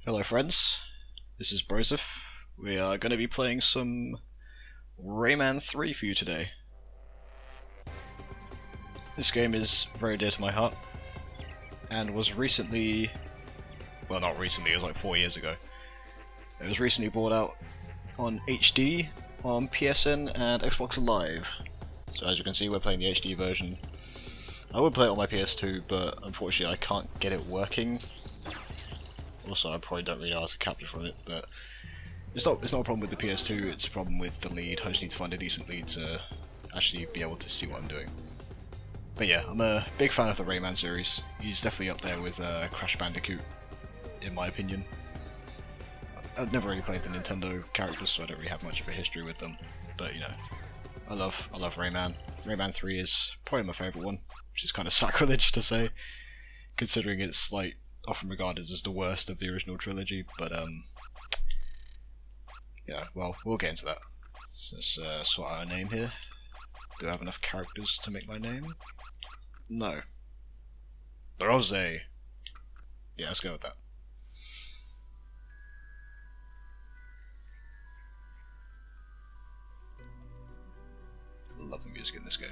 Hello friends, this is Broseph. We are going to be playing some Rayman 3 for you today. This game is very dear to my heart, and was recently, well not recently, it was like 4 years ago. It was recently brought out on HD, on PSN and Xbox Live. So as you can see we're playing the HD version. I would play it on my PS2, but unfortunately I can't get it working. Also, I probably don't really know how to capture from it, but it's not a problem with the PS2, it's a problem with the lead. I just need to find a decent lead to actually be able to see what I'm doing. But yeah, I'm a big fan of the Rayman series. He's definitely up there with Crash Bandicoot, in my opinion. I've never really played the Nintendo characters, so I don't really have much of a history with them. But you know, I love Rayman. Rayman 3 is probably my favourite one, which is kind of sacrilege to say, considering it's like often regarded as the worst of the original trilogy, but yeah, well, we'll get into that. Let's sort out a name here. Do I have enough characters to make my name? No. Rose. Yeah, let's go with that. Love the music in this game.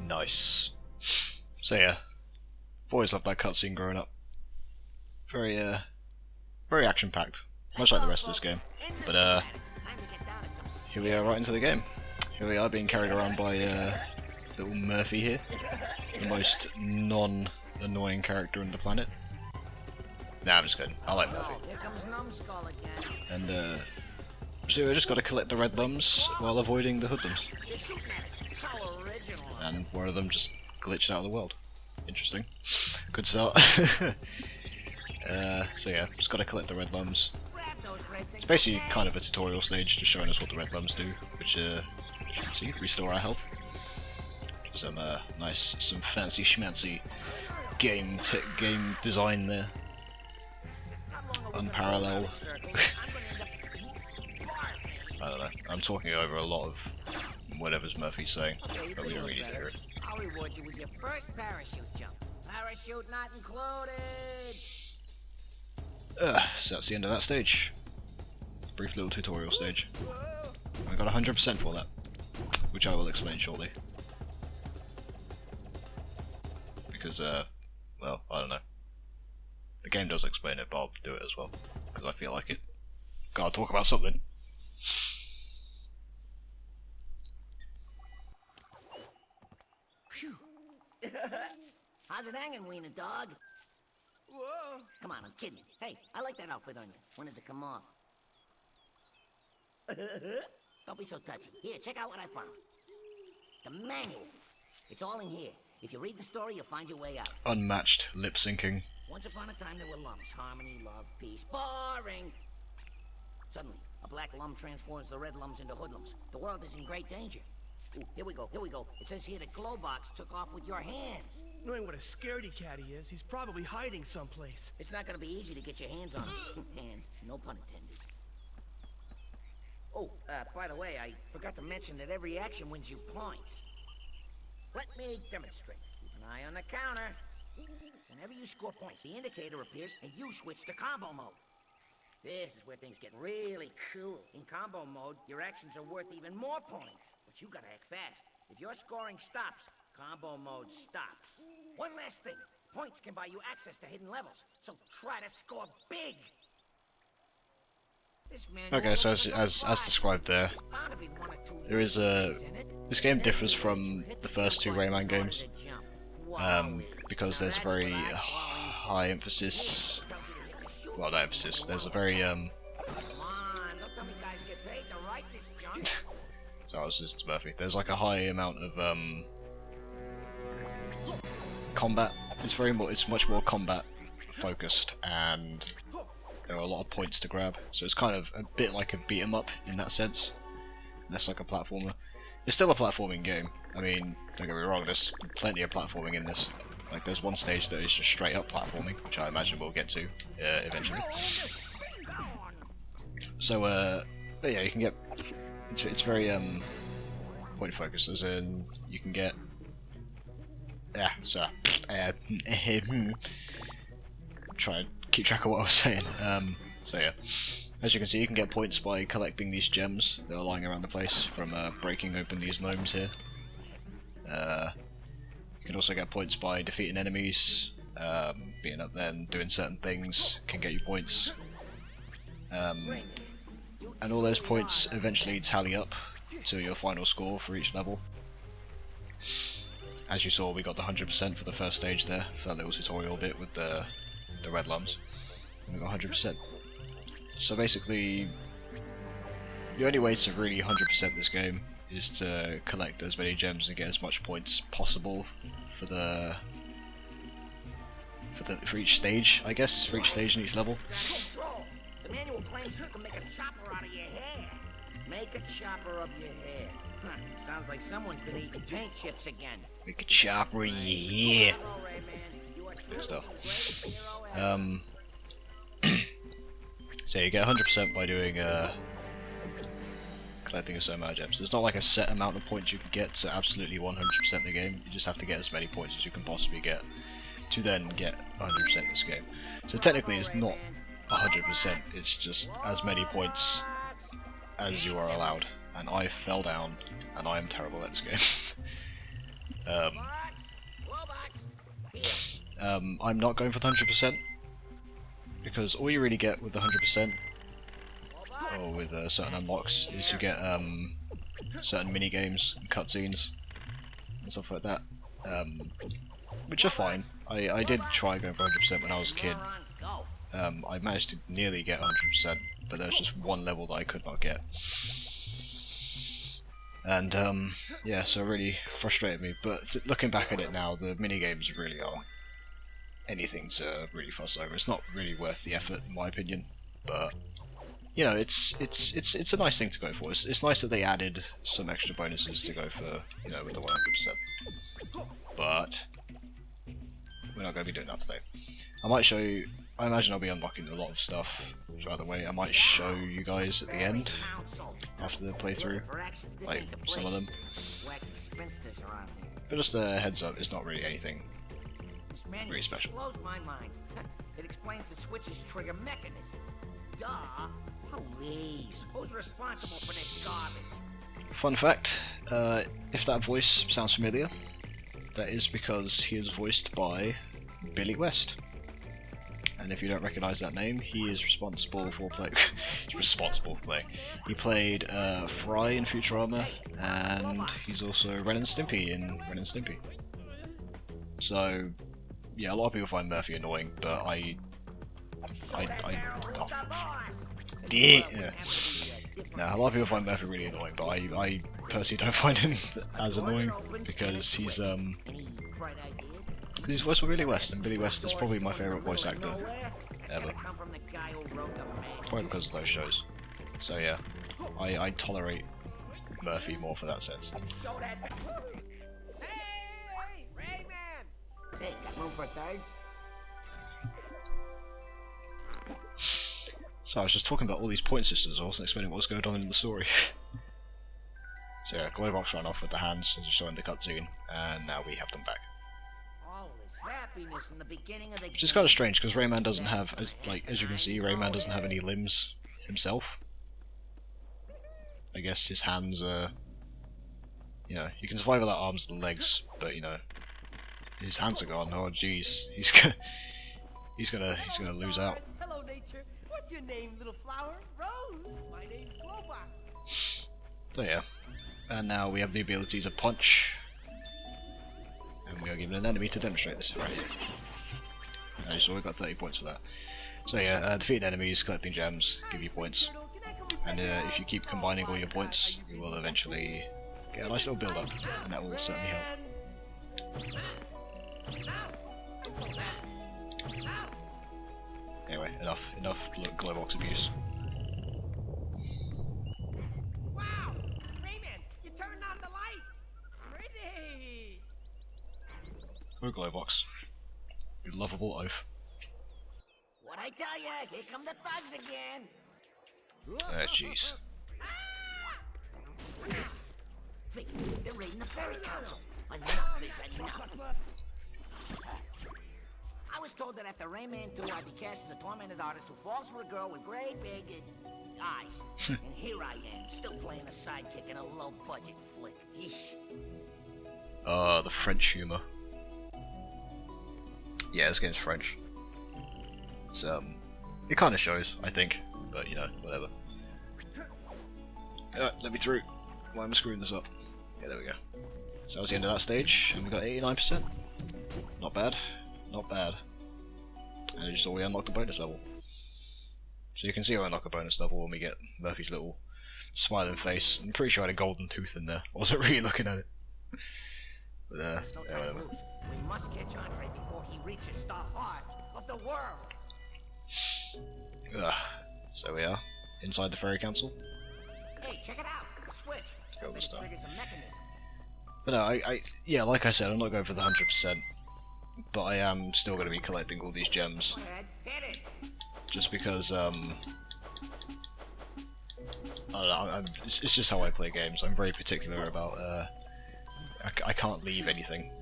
Nice. So yeah, I've always loved that cutscene growing up. Very very action-packed, much like the rest of this game. But here we are right into the game. Here we are being carried around by little Murphy here, the most non-annoying character on the planet. Nah, I'm just kidding. I like Murphy. And so we just got to collect the red lums while avoiding the hoodlums. And one of them just glitched out of the world. Interesting. Good start. So yeah, just gotta collect the red lums. It's basically kind of a tutorial stage, just showing us what the red lums do, which you can see, restore our health. Some nice, some fancy schmancy game design there. Unparalleled. I don't know, I'm talking over a lot of whatever's Murphy's saying, but we don't really need to hear it. I'll reward you with your first parachute jump. Parachute not included! So that's the end of that stage. Brief little tutorial stage. I got 100% for that. which I will explain shortly. Because, well, I don't know. The game does explain it, but I'll do it as well, because I feel like it. Gotta talk about something. Phew. How's it hanging, wiener dog? Whoa! Come on, I'm kidding. Hey, I like that outfit on you. When does it come off? Don't be so touchy. Here, check out what I found. The manual. It's all in here. If you read the story, you'll find your way out. Unmatched lip syncing. Once upon a time, there were lumps. Harmony, love, peace. Boring! Suddenly, a black lum transforms the red lums into hoodlums. The world is in great danger. Ooh, here we go, here we go. It says here that Glowbox took off with your hands. Knowing what a scaredy cat he is, he's probably hiding someplace. It's not gonna be easy to get your hands on him. Hands, no pun intended. Oh, by the way, I forgot to mention that every action wins you points. Let me demonstrate. Keep an eye on the counter. Whenever you score points, the indicator appears and you switch to combo mode. This is where things get really cool. In combo mode, your actions are worth even more points. But you gotta act fast. If your scoring stops, combo mode stops. One last thing. Points can buy you access to hidden levels, so try to score big! Okay, so as described there, there is a... This game differs from the first two Rayman games, because there's a very high emphasis... Well, not emphasis, there's a very, So I was just Murphy. There's like a high amount of, combat. It's much more combat focused, and there are a lot of points to grab, so it's kind of a bit like a beat 'em up in that sense. Less like a platformer. It's still a platforming game. I mean, don't get me wrong, there's plenty of platforming in this. Like, there's one stage that is just straight up platforming, which I imagine we'll get to eventually. So, but yeah, you can get... It's very, point focused, as in, you can get... Yeah, so... try and keep track of what I was saying. So yeah, as you can see, you can get points by collecting these gems that are lying around the place from breaking open these gnomes here. You can also get points by defeating enemies, being up there and doing certain things can get you points. And all those points eventually tally up to your final score for each level. As you saw, we got the 100% for the first stage there, for that little tutorial bit with the red lums. We got 100%. So basically, the only way to really 100% this game is to collect as many gems and get as much points possible for each stage, I guess, for each stage in each level. The manual claims you can make a chopper out of your hair. Make a chopper of your hair. Huh, sounds like someone's been eating paint chips again. Make a chopper of your hair. Good stuff. So you get 100% by doing collecting a certain amount of gems. There's not like a set amount of points you can get to absolutely 100% the game. You just have to get as many points as you can possibly get to then get 100% this game. So technically it's not 100%, it's just as many points as you are allowed. And I fell down, and I am terrible at this game. I'm not going for the 100%, because all you really get with the 100%, or with certain unlocks, is you get certain mini-games and cutscenes and stuff like that, which are fine. I did try going for 100% when I was a kid. I managed to nearly get 100%, but there was just one level that I could not get. And yeah, so it really frustrated me, but looking back at it now, the mini-games really are anything to really fuss over. It's not really worth the effort, in my opinion, but you know, it's a nice thing to go for. It's nice that they added some extra bonuses to go for, you know, with the 100%. But we're not going to be doing that today. I might show you. I imagine I'll be unlocking a lot of stuff throughout the way. I might show you guys at the end after the playthrough, like some of them. But just a heads up, it's not really anything really special. Blows my mind. It explains the switch's trigger mechanism. Duh. Please. Who's responsible for this garbage? Fun fact, if that voice sounds familiar, that is because he is voiced by Billy West. And if you don't recognise that name, he is responsible for playing. He played Fry in Futurama, and he's also Ren and Stimpy in Ren and Stimpy. So, yeah, a lot of people find Murphy annoying, but yeah. No, a lot of people find Murphy really annoying, but I personally don't find him as annoying because he's voiced by Billy West, and Billy West is probably my favourite voice actor ever. Probably because of those shows. So yeah, I tolerate Murphy more for that sense. Hey, Rayman! Say, got room for a third? So I was just talking about all these point systems, I wasn't explaining what was going on in the story. So yeah, Glowbox ran off with the hands, as you saw in the cutscene, and now we have them back. All this happiness in the beginning of the Which is kind of strange, because Rayman doesn't have, as you can see, Rayman doesn't have any limbs himself. I guess his hands are, you know, you can survive without arms and legs, but you know, his hands are gone. Oh jeez, he's gonna lose out. Hello, nature. What's your name, little flower? Rose. My name's Glowbox. So yeah, and now we have the ability to punch, and we are given an enemy to demonstrate this. Right. And so we got 30 points for that. So yeah, defeating enemies, collecting gems, give you points, and if you keep combining all your points, you will eventually get a nice little build up, and that will certainly help. Anyway, enough Glowbox abuse. Wow! Rayman, you turned on the light! Pretty! Oh Glowbox, you lovable oaf. What I tell ya, here come the thugs again. Oh jeez. Think, they're raiding the Fairy Council. Enough is enough. I was told that after Rayman 2, I'd be cast as a tormented artist who falls for a girl with great big eyes. And here I am, still playing a sidekick in a low-budget flick. Yeesh. The French humour. Yeah, this game's French. It's it kind of shows, I think, but you know, whatever. Let me through. Why am I screwing this up? Yeah, there we go. So that was the end of that stage, and we got 89%. Not bad. Not bad. And you saw we unlocked a bonus level. So you can see I unlock a bonus level when we get Murphy's little smiling face. I'm pretty sure I had a golden tooth in there. I wasn't really looking at it. But yeah, whatever. We must catch Andre before he reaches the heart of the world. So we are inside the Fairy Council. Hey, check it out. A switch. Go this time. Triggers a mechanism. But no, yeah, like I said, I'm not going for the 100%. But I am still going to be collecting all these gems. Go ahead, hit it. Just because, I don't know, it's just how I play games. I'm very particular about, I can't leave anything.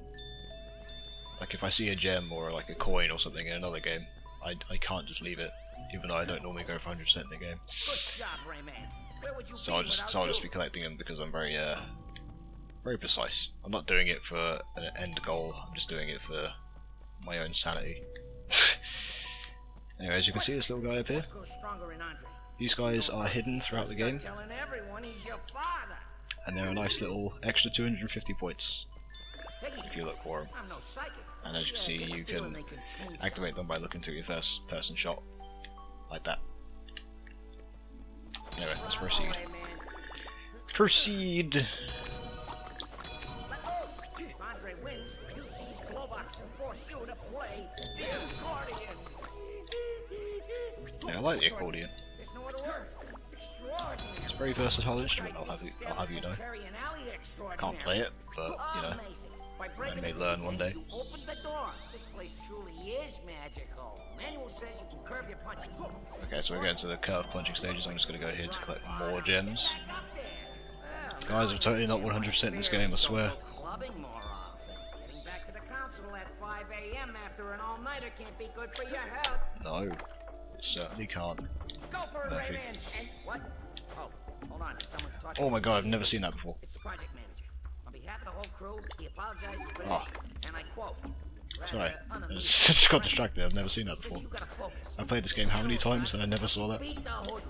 Like if I see a gem or like a coin or something in another game, I can't just leave it, even though I don't normally go for 100% in the game. Good job, Rayman. Where would you So I'll just be collecting them because I'm very, very precise. I'm not doing it for an end goal, I'm just doing it for my own sanity. Anyway, as you can see this little guy up here, these guys are hidden throughout the game, and they're a nice little extra 250 points if you look for them. And as you can see, you can activate them by looking through your first person shot, like that. Anyway, let's proceed. Proceed! Yeah, I like the accordion. It's a very versatile instrument, I'll have you know. I can't play it, but, you know, I may learn one day. Okay, so we're getting to the curve punching stages. I'm just going to go here to collect more gems. Guys, I'm totally not 100% in this game, I swear. No, it certainly can't. Go for it, Murphy. Rayman. And what? Oh, hold on. Someone's talking. Oh my god, I've never seen that before. It's the project manager. On behalf of the whole crew, he apologizes for Oh. this, and I quote. Sorry, I just got distracted. I've never seen that before. I played this game how many times and I never saw that? Beat the hoodlum.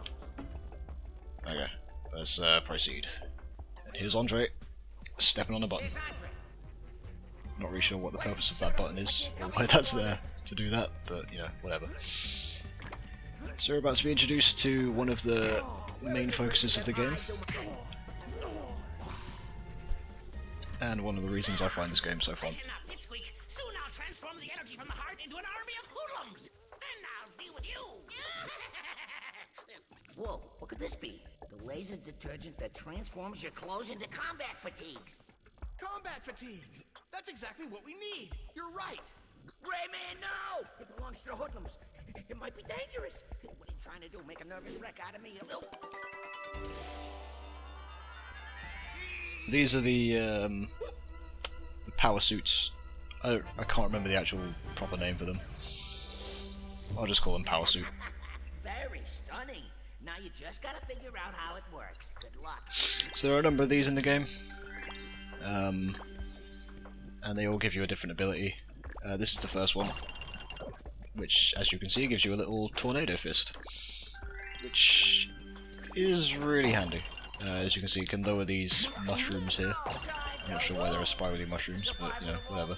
Okay, let's proceed. And here's Andre, stepping on a button. Here's Andre. Not really sure what the purpose of that button is, or why that's there to do that, but you know, whatever. So we're about to be introduced to one of the main focuses of the game. And one of the reasons I find this game so fun. Listen up, Pipsqueak. Soon I'll transform the energy from the heart into an army of hoodlums. Then I'll deal with you. Whoa, what could this be? The laser detergent that transforms your clothes into combat fatigues. Combat fatigues. That's exactly what we need. You're right. Rayman, no! It belongs to the hoodlums. It might be dangerous. What are you trying to do? Make a nervous wreck out of me? These are the power suits. I can't remember the actual proper name for them. I'll just call them power suit. Very stunning. Now you just gotta figure out how it works. Good luck. So there are a number of these in the game. And they all give you a different ability. This is the first one, which, as you can see, gives you a little tornado fist, which is really handy. As you can see, you can lower these mushrooms here. I'm not sure why there are spirally mushrooms, but you know, whatever.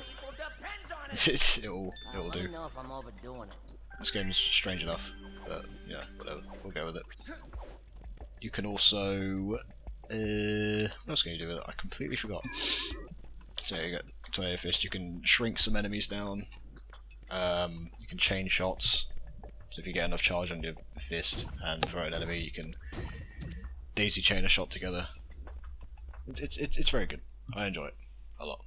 it'll Let me do. know if I'm overdoing it. This game is strange enough, but yeah, whatever. We'll go with it. You can also, what else can you do with it? I completely forgot. So you got tornado fist. You can shrink some enemies down. You can chain shots. So if you get enough charge on your fist and throw an enemy, you can daisy chain a shot together. It's very good. I enjoy it a lot.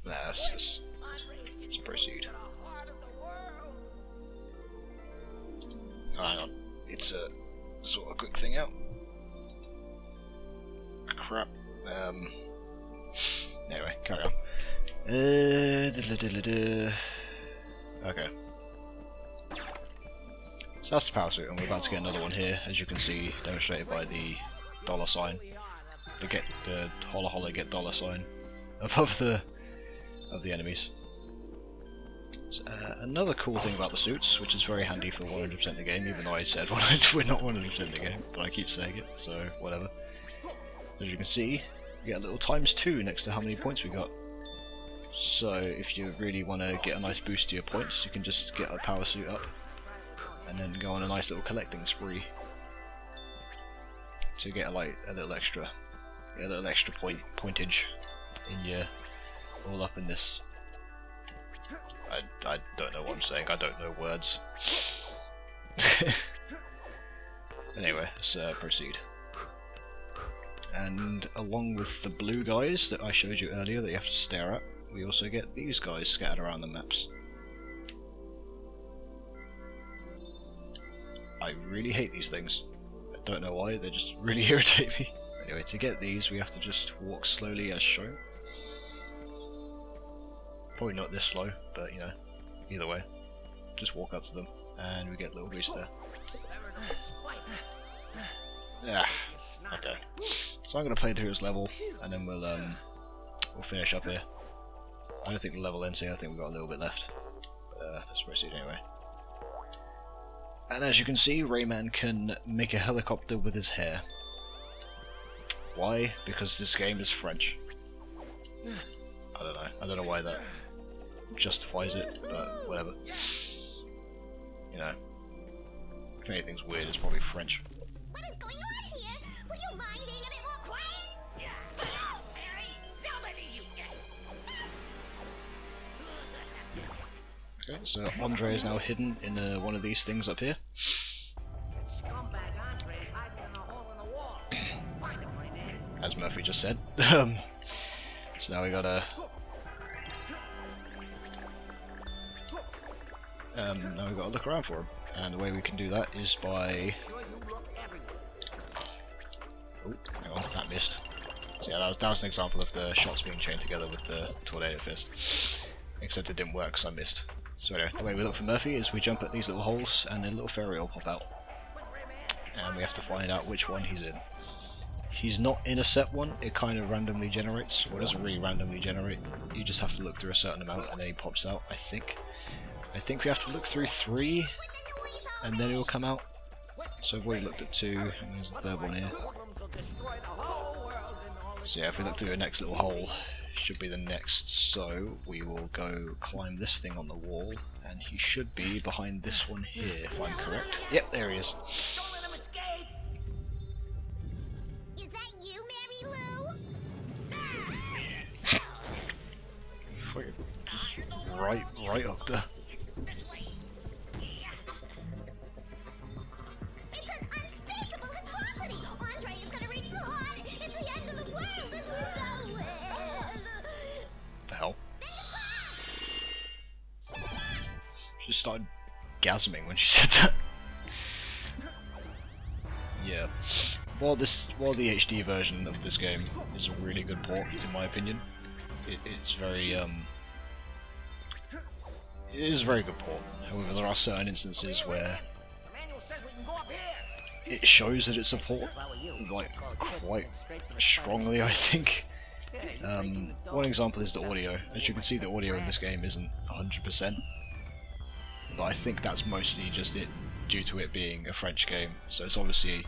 Let's proceed. Oh, hang on. It's a sort of quick thing out. Crap. Anyway, carry on. Okay. So that's the power suit, and we're about to get another one here, as you can see, demonstrated by the dollar sign. The holla holla get dollar sign above the enemies. So, another cool thing about the suits, which is very handy for 100% the game, even though I said we're not 100% the game, but I keep saying it, so whatever. As you can see, you get a little ×2 next to how many points we got. So if you really want to get a nice boost to your points, you can just get a power suit up and then go on a nice little collecting spree to get a little extra pointage in your all up in this. I don't know what I'm saying. I don't know words. Anyway, let's proceed. And along with the blue guys that I showed you earlier that you have to stare at, we also get these guys scattered around the maps. I really hate these things. I don't know why, they just really irritate me. Anyway, to get these we have to just walk slowly as shown. Probably not this slow, but you know, either way. Just walk up to them and we get a little boost there. Yeah, okay. So I'm going to play through this level and then we'll finish up here. I don't think the level ends here, I think we've got a little bit left. But let's proceed anyway. And as you can see, Rayman can make a helicopter with his hair. Why? Because this game is French. I don't know why that justifies it, but whatever. You know, if anything's weird, it's probably French. What is going on here? Would you mind being a bit more quiet? Yeah. Oh, Harry, somebody you Okay, so Andre is now hidden in one of these things up here. Scumbag Andre is hiding in a hole in the wall. Find him, my man. As Murphy just said. So now we gotta look around for him, and the way we can do that is by. Sure you look everywhere. Oh, hang on, that missed. So yeah, that was an example of the shots being chained together with the tornado fist. Except it didn't work, so I missed. So anyway, the way we look for Murphy is we jump at these little holes and a little fairy will pop out. And we have to find out which one he's in. He's not in a set one, it kind of randomly generates. Well, it doesn't really randomly generate, you just have to look through a certain amount and then he pops out, I think. I think we have to look through 3 and then it will come out. So I've already looked at 2, and there's the third one here. So yeah, if we look through the next little hole, should be the next. So we will go climb this thing on the wall, and he should be behind this one here, if I'm correct. Yep, there he is. Don't let him escape! Is that you, Mary Lou? Right up there. This way! It's an unspeakable atrocity! Andre is gonna reach the heart! It's the end of the world as we know it! The hell? She just started gasming when she said that. Yeah. While the HD version of this game is a really good port, in my opinion, it's very it is a very good port. However, there are certain instances where The manual says we can go up here! it shows that it's a port, If I were you, like, I'd call Chris quite and straight to the strongly, I think. front. Yeah, you're breaking the One dog. example is the audio. As you can see, the audio in this game isn't 100%, but I think that's mostly just it due to it being a French game. So it's obviously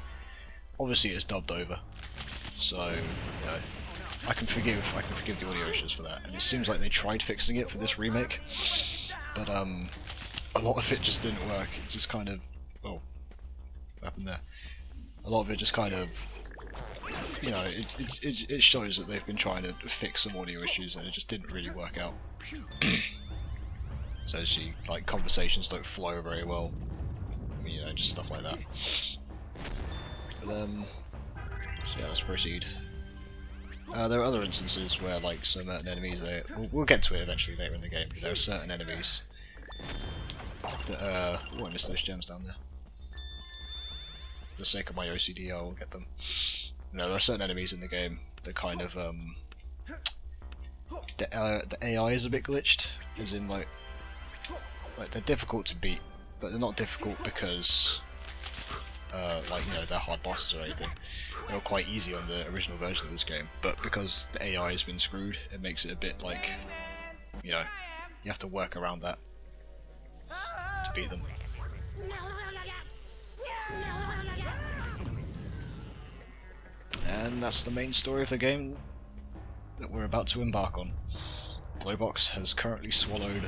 it's dubbed over. So you know, I can forgive the audio issues for that. And it seems like they tried fixing it for this remake, but a lot of it just didn't work. It just kind of, oh, what happened there? A lot of it just kind of, you know, it shows that they've been trying to fix some audio issues and it just didn't really work out. So actually, like, conversations don't flow very well. I mean, you know, just stuff like that. But so yeah, let's proceed. There are other instances where, like, certain enemies, we'll get to it eventually later in the game. There are certain enemies that oh, I missed those gems down there. For the sake of my OCD, I'll get them. No, there are certain enemies in the game that kind of the AI is a bit glitched, as in like they're difficult to beat, but they're not difficult because like, you know, they're hard bosses or anything. They were quite easy on the original version of this game, but because the AI has been screwed, it makes it a bit like, you know, you have to work around that to beat them. And that's the main story of the game that we're about to embark on. Glowbox has currently swallowed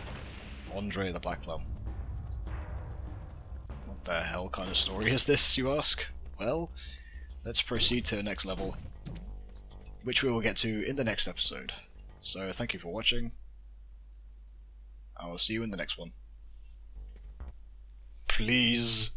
Andre the Black Plum. What the hell kind of story is this, you ask? Well, let's proceed to the next level, which we will get to in the next episode. So thank you for watching. I will see you in the next one. Please.